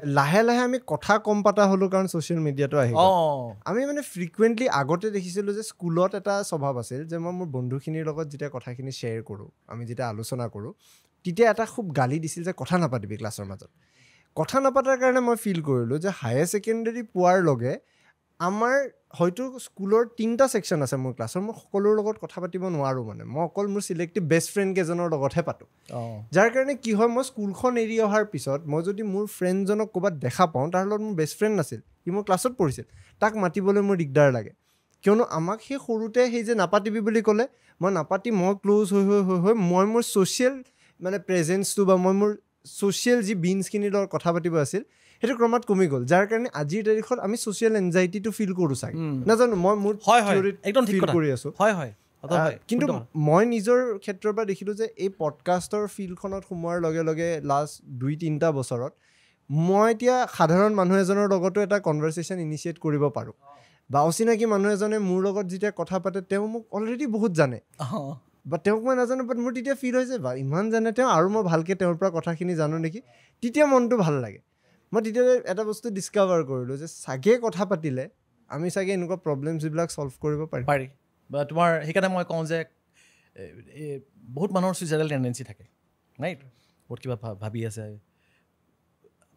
লাহে লাহে আমি কথা কম পাতা হ'লো কাৰণ ছ'চিয়েল মিডিয়াটো আহি গ'ল আমি মানে ফ্ৰিকুৱেণ্টলি আগতে দেখিছিলোঁ যে স্কুলত এটা স্বভাৱ আছিল যে মই মোৰ বন্ধুখিনিৰ লগত যেতিয়া কথাখিনি শ্বেয়াৰ কৰোঁ আমি যেতিয়া আলোচনা কৰোঁ তেতিয়া এটা খুব গালি দিছিল যে কথা নাপাতিবি ক্লাছৰ মাজত কথা নাপাতাৰ কাৰণে মই ফিল কৰিলোঁ যে হায়াৰ ছেকেণ্ডেৰী পোৱাৰ লগে আমাৰ হয়তো স্কুলৰ 3টা ছেকশ্যন আছে মোৰ ক্লাছৰ মই সকলোৰ লগত কথা পাতিব নোৱাৰোঁ মানে মই অকল মোৰ চিলেক্টিভ বেষ্ট ফ্ৰেণ্ড কেইজনৰ লগতহে পাতোঁ যাৰ কাৰণে কি হয় মই স্কুলখন এৰি অহাৰ পিছত মই যদি মোৰ ফ্ৰেণ্ডজনক ক'ৰবাত দেখা পাওঁ তাৰ লগত মোৰ বেষ্ট ফ্ৰেণ্ড নাছিল সি মোৰ ক্লাছত পঢ়িছিল তাক মাতিবলৈ মোৰ দিগদাৰ লাগে কিয়নো আমাক সেই সৰুতে সেই যে নাপাতিবি বুলি ক'লে মই নাপাতি মই ক্ল'জ হৈ মই মোৰ ছ'চিয়েল মানে প্ৰেজেঞ্চটো বা মই মোৰ ছ'চিয়েল যি বিনছখিনিৰ লগত কথা পাতিব আছিল সেইটো ক্ৰমাৎ কমি গ'ল যাৰ কাৰণে আজিৰ তাৰিখত আমি ছ'চিয়েল এনজাইটিটো ফিল কৰোঁ চাগে নাজানো মই মোৰ একদম ফিল কৰি আছোঁ কিন্তু মই নিজৰ ক্ষেত্ৰৰ পৰা দেখিলোঁ যে এই পডকাষ্টৰ ফিল্ডখনত সোমোৱাৰ লগে লগে লাষ্ট 2-3টা বছৰত মই এতিয়া সাধাৰণ মানুহ এজনৰ লগতো এটা কনভাৰচেশ্যন ইনিচিয়েট কৰিব পাৰোঁ বা অচিনাকি মানুহ এজনে মোৰ লগত যেতিয়া কথা পাতে তেওঁ মোক অলৰেডি বহুত জানে বা তেওঁক মই নাজানো বাট মোৰ তেতিয়া ফিল হৈছে বা ইমান জানে তেওঁ আৰু মই ভালকৈ তেওঁৰ পৰা কথাখিনি জানো নেকি তেতিয়া মনটো ভাল লাগে মই তেতিয়া এটা বস্তু ডিছকাভাৰ কৰিলোঁ যে চাগে কথা পাতিলে আমি চাগে এনেকুৱা প্ৰব্লেমছ যিবিলাক ছল্ভ কৰিব পাৰি বা তোমাৰ সেইকাৰণে মই কওঁ যে বহুত মানুহৰ ছুইচাইডেল টেণ্ডেঞ্চি থাকে ৰাইট বহুত কিবা ভাবি আছে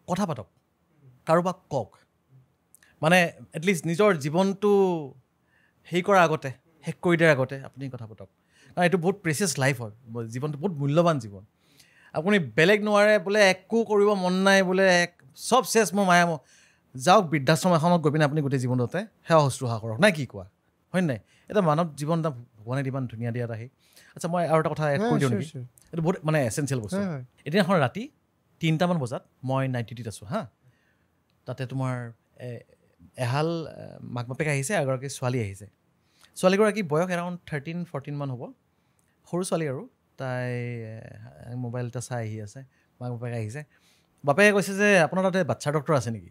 কথা পাতক কাৰোবাক কওক মানে এটলিষ্ট নিজৰ জীৱনটো হেৰি কৰাৰ আগতে শেষ কৰি দিয়াৰ আগতে আপুনি কথা পাতক কাৰণ এইটো বহুত প্ৰেচিয়াছ লাইফ হয় জীৱনটো বহুত মূল্যৱান জীৱন আপুনি বেলেগ নোৱাৰে বোলে একো কৰিব মন নাই বোলে চব চেছ মোৰ মায়া যাওক বৃদ্ধাশ্ৰম এখনত গৈ পিনে আপুনি গোটেই জীৱনতে সেৱা শুশ্ৰূষা কৰক নাই কি কোৱা হয় নাই এটা মানৱ জীৱন এটা ভগৱানে ইমান ধুনীয়া দিয়াত আহি আচ্ছা মই আৰু এটা কথা এড কৰি দিওঁ নেকি এইটো বহুত মানে এচেঞ্চিয়েল বস্তু এদিনাখন ৰাতি 3টামান বজাত মই নাইট ডিউটিত আছোঁ হা তাতে তোমাৰ এহাল মাক বাপেক আহিছে এগৰাকী ছোৱালী আহিছে ছোৱালীগৰাকী বয়স এৰাউণ্ড 13-14 মান হ'ব সৰু ছোৱালী আৰু তাই মোবাইল এটা চাই আহি আছে মাক বাপেক আহিছে বাপেকে কৈছে যে আপোনাৰ তাতে বাচ্ছাৰ ডক্টৰ আছে নেকি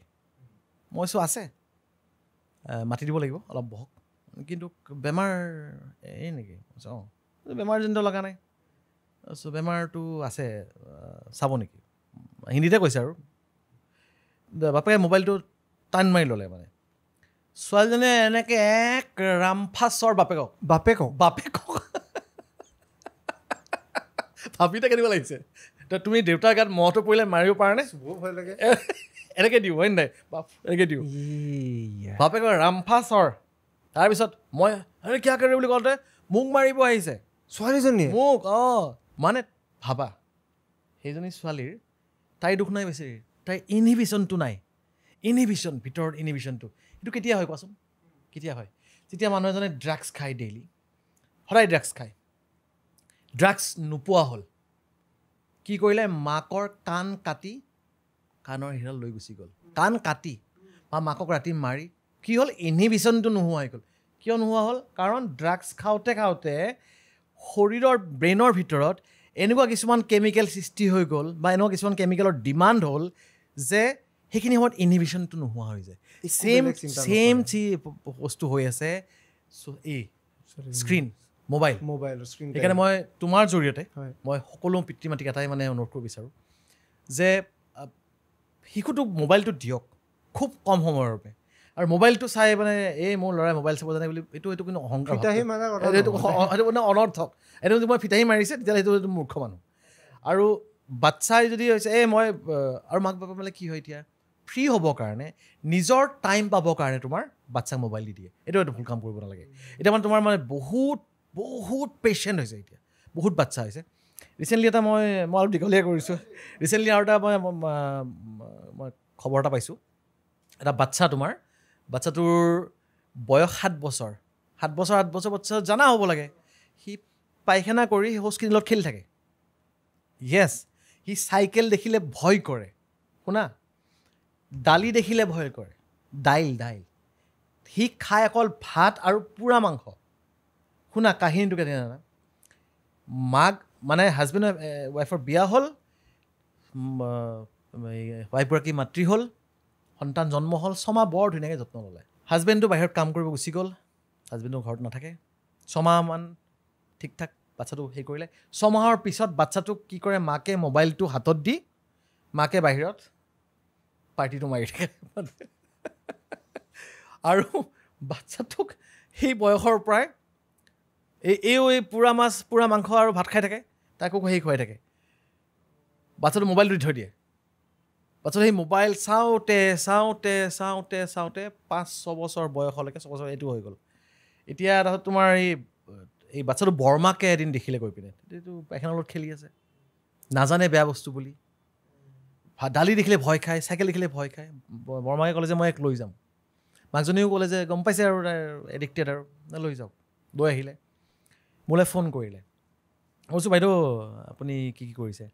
মই কৈছোঁ আছে মাতি দিব লাগিব অলপ বহক কিন্তু বেমাৰ এই নেকি অঁ বেমাৰ যেনটো লগা নাই চ' বেমাৰটো আছে চাব নেকি হিন্দীতে কৈছে আৰু বাপেকে মোবাইলটো টান মাৰি ল'লে মানে ছোৱালীজনীয়ে এনেকৈ এক ৰামফাচৰ বাপেকক ভাবিতে কেনেকুৱা লাগিছে তুমি দেউতাৰ গাত মহটো পৰিলে মাৰিব পাৰা নে ভয় লাগে এনেকৈ দিওঁ হয় নাই এনেকৈ দিওঁ বাপেকৰ ৰামফাচৰ তাৰপিছত মই আৰে কিয় কৰে বুলি কওঁতে মোক মাৰিব আহিছে ছোৱালীজনীয়ে মোক মানে ভাবা সেইজনী ছোৱালীৰ তাই দুখ নাই বেছি তাই ইনহিবিশ্যনটো নাই ভিতৰত ইনহিবিশ্যনটো এইটো কেতিয়া হয় কোৱাচোন কেতিয়া হয় যেতিয়া মানুহ এজনে ড্ৰাগছ খায় ডেইলি সদায় ড্ৰাগছ খায় ড্ৰাগছ নোপোৱা হ'ল কি কৰিলে মাকৰ কাণ কাটি কাণৰ হিৰল লৈ গুচি গ'ল কাণ কাটি বা মাকক ৰাতি মাৰি কি হ'ল ইনহিবিশ্যনটো নোহোৱা হৈ গ'ল কিয় নোহোৱা হ'ল কাৰণ ড্ৰাগছ খাওঁতে শৰীৰৰ ব্ৰেইনৰ ভিতৰত এনেকুৱা কিছুমান কেমিকেল সৃষ্টি হৈ গ'ল বা এনেকুৱা কিছুমান কেমিকেলৰ ডিমাণ্ড হ'ল যে সেইখিনি সময়ত ইনহিবিশ্যনটো নোহোৱা হৈ যায় ছেম বস্তু হৈ আছে এই স্ক্ৰীণ মোবাইলৰ স্ক্ৰীণ সেইকাৰণে মই তোমাৰ জৰিয়তে মই সকলো পিতৃ মাতৃক এটাই মানে অনুৰোধ কৰিব বিচাৰোঁ যে শিশুটোক মোবাইলটো দিয়ক খুব কম সময়ৰ বাবে আৰু মোবাইলটো চাই মানে এই মোৰ ল'ৰাই মোবাইল চাব জানে বুলি এইটো কিন্তু অহংকাৰ এইটো মানে অনৰ্থক এইটো যদি মই ফিতাহী মাৰিছে তেতিয়াহ'লে সেইটো মূৰ্খ মানুহ আৰু বাচ্ছাই যদি হৈছে মই আৰু মাক বাপেক মানে কি হয় এতিয়া ফ্ৰী হ'বৰ কাৰণে নিজৰ টাইম পাবৰ কাৰণে তোমাৰ বাচ্ছাক মোবাইল দি দিয়ে এইটো ভুল কাম কৰিব নালাগে এতিয়া মানে তোমাৰ মানে বহুত পেচেণ্ট হৈছে এতিয়া বহুত বাচ্ছা হৈছে ৰিচেণ্টলি এটা মই অলপ দীঘলীয়া কৰিছোঁ ৰিচেণ্টলি আৰু এটা মই খবৰ এটা পাইছোঁ এটা বাচ্ছাটোৰ বয়স 7 বছৰ বাচ্ছা জানা হ'ব লাগে সি পায়খানা কৰি শৌচখিনিৰ লগত খেলি থাকে য়েছ সি চাইকেল দেখিলে ভয় কৰে শুনা দালি দেখিলে ভয় কৰে দাইল সি খায় অকল ভাত আৰু পোৰা মাংস শুনা কাহিনীটো কেনে জানা মাক মানে হাজবেণ্ড ৱাইফৰ বিয়া হ'ল ৱাইফগৰাকী মাতৃ হ'ল সন্তান জন্ম হ'ল 6 মাহ বৰ ধুনীয়াকৈ যত্ন ল'লে হাজবেণ্ডটো বাহিৰত কাম কৰিব গুচি গ'ল হাজবেণ্ডো ঘৰত নাথাকে 6 মাহমান ঠিক ঠাক বাচ্ছাটো হেৰি কৰিলে 6 মাহৰ পিছত বাচ্ছাটোক কি কৰে মাকে মোবাইলটো হাতত দি মাকে বাহিৰত পাৰ্টিটো মাৰি থাকে আৰু বাচ্ছাটোক সেই বয়সৰ পৰাই এই পুৰা মাছ পুৰা মাংস আৰু ভাত খাই থাকে তাকো সেই খুৱাই থাকে বাচ্ছাটো মোবাইলটো দি থৈ দিয়ে বাচ্ছাটো সেই মোবাইল চাওঁতে 5-6 বছৰ বয়সলৈকে 6 বছৰ এইটো হৈ গ'ল এতিয়া তাৰপিছত তোমাৰ এই বাচ্ছাটো বৰমাকে এদিন দেখিলে গৈ পিনে এইটো পাইখানাৰ লগত খেলি আছে নাজানে বেয়া বস্তু বুলি দালি দেখিলে ভয় খায় চাইকেল দেখিলে ভয় খায় বৰমাকে ক'লে যে মই এক লৈ যাম মাকজনীও ক'লে যে গম পাইছে আৰু এডিক্টেড আৰু লৈ যাওক লৈ আহিলে মোলৈ ফোন কৰিলে মই কৈছোঁ বাইদেউ আপুনি কি কৰিছে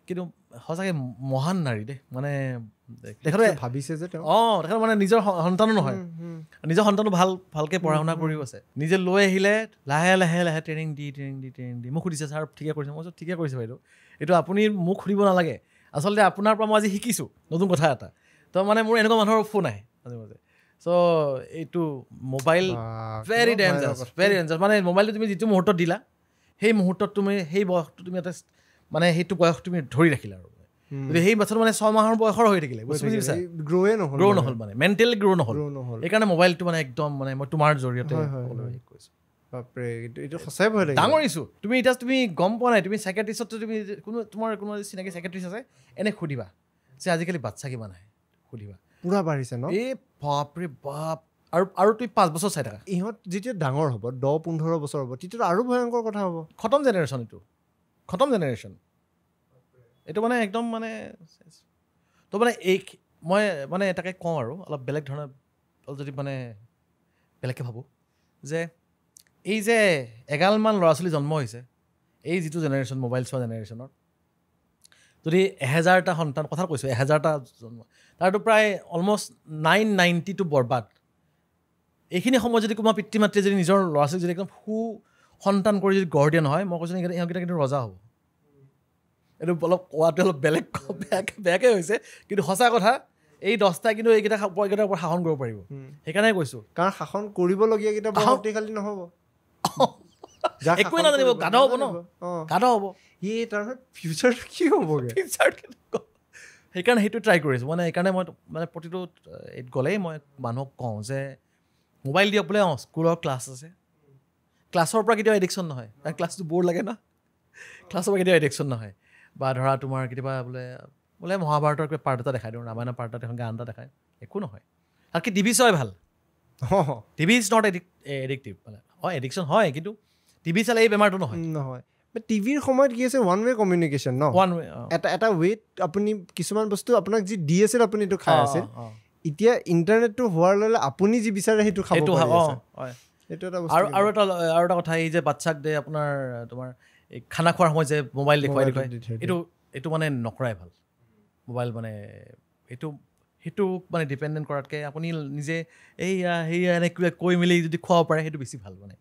কিন্তু সঁচাকৈ মহান নাৰী দেই মানে তেখেতে ভাবিছে যে তেখেতে মানে নিজৰ সন্তানো নহয় নিজৰ সন্তানো ভালকৈ পঢ়া শুনা কৰিও আছে নিজে লৈ আহিলে লাহে ট্ৰেইনিং দি মোক সুধিছে ছাৰ ঠিকে কৰিছে মই কৈছোঁ ঠিকে কৰিছে বাইদেউ এইটো আপুনি মোক সুধিব নালাগে আচলতে আপোনাৰ পৰা মই আজি শিকিছোঁ নতুন কথা এটা তো মানে মোৰ এনেকুৱা মানুহৰ ফোন আহে মাজে মাজে চ' এইটো মোবাইল ভেৰি ডেঞ্জাৰাছ মানে মোবাইলটো তুমি যিটো মুহূৰ্তত দিলা সেই মুহূৰ্তত তুমি সেই বয়সটো তুমি এটা মানে সেইটো বয়স তুমি ধৰি ৰাখিলা আৰু যদি সেই বাচ্ছাটো মানে 6 মাহৰ বয়সৰ হৈ থাকিলে গ্ৰ' নহ'ল মানে মেণ্টেলি গ্ৰ' নহ'ল সেইকাৰণে মোবাইলটো মানে একদম মানে মই তোমাৰ জৰিয়তে কৈছোঁ ডাঙৰ ইছ্যু তুমি এতিয়া তুমি গম পোৱা নাই তুমি চাইকেট্ৰিষ্টত তুমি কোনো চিনাকি চাইকেট্ৰিষ্ট আছে এনে সুধিবা যে আজিকালি বাচ্ছা কিমান আহে সুধিবা পুৰা বাঢ়িছে ন এই বাপৰে বাপ আৰু তুমি 5 বছৰ চাই থাকা ইহঁত যেতিয়া ডাঙৰ হ'ব 10-15 বছৰ হ'ব তেতিয়াতো আৰু ভয়ংকৰ কথা হ'ব খতম জেনেৰেশ্যন এইটো মানে একদম মানে তো মানে মই মানে এটাকে কওঁ আৰু অলপ বেলেগ ধৰণৰ যদি মানে বেলেগকৈ ভাবোঁ যে এই যে এগালমান ল'ৰা ছোৱালী জন্ম হৈছে এই যিটো জেনেৰেশ্যন মোবাইল চোৱা জেনেৰেশ্যনৰ যদি 1000টা সন্তান কথা কৈছোঁ 1000টা জন্ম তাৰতো প্ৰায় অলমষ্ট 990টো বৰবাদ এইখিনি সময়ত যদি কোনোবা পিতৃ মাতৃয়ে যদি নিজৰ ল'ৰা ছোৱালীক যদি একদম সন্তান কৰি যদি গঢ় দিয়া নহয় মই কৈছোঁ ইহঁতকেইটা কিন্তু ৰজা হ'ব এইটো অলপ কোৱাটো অলপ বেলেগ বেয়াকৈ হৈছে কিন্তু সঁচা কথা এই 10টা কিন্তু এইকেইটাৰ ওপৰত শাসন কৰিব পাৰিব সেইকাৰণে কৈছোঁ কাৰণ শাসন কৰিবলগীয়াকেইটা শক্তিশালী নহ'ব একোৱে নাজানিব গাধ হ'ব ন গাধ হ'ব তাৰপিছত ফিউচাৰটো কি হ'বগৈ সেইকাৰণে সেইটো ট্ৰাই কৰিছোঁ মানে সেইকাৰণে মই মানে প্ৰতিটো গ'লেই মই মানুহক কওঁ যে মোবাইল দিয়ক বোলে স্কুলৰ ক্লাছ আছে ক্লাছৰ পৰা কেতিয়াও এডিকশ্যন নহয় কাৰণ ক্লাছটো ব'ৰ লাগে ন ক্লাছৰ পৰা কেতিয়াও এডিকশ্যন নহয় বা ধৰা তোমাৰ কেতিয়াবা বোলে মহাভাৰতৰ কিবা পাৰ্ট এটা দেখাই দিওঁ ৰামায়ণৰ পাৰ্ট এটা গান এটা দেখায় একো নহয় আৰু কি টিভি চোৱাই ভাল টিভি ইজ নট এডিক্টিভ মানে এডিকশ্যন হয় কিন্তু টিভি চালে এই বেমাৰটো নহয় টিভিৰ সময়ত কি আছে ওৱান ৱে কমিউনিকেশ্যন ন এটা ৱেত আপুনি কিছুমান বস্তু আপোনাক যি দি আছিল আপুনি এইটো খাই আছিল এতিয়া ইণ্টাৰনেটটো হোৱাৰ লগে আপুনি যি বিচাৰে সেইটো খাব আৰু এটা কথা এই যে বাচ্ছাক দে আপোনাৰ তোমাৰ এই খানা খোৱাৰ সময়ত যে মোবাইল দেখুৱাই এইটো মানে নকৰাই ভাল মোবাইল মানে সেইটো মানে ডিপেণ্ডেণ্ট কৰাতকৈ আপুনি নিজে সেয়া এনেকৈ কৈ মেলি যদি খুৱাব পাৰে সেইটো বেছি ভাল মানে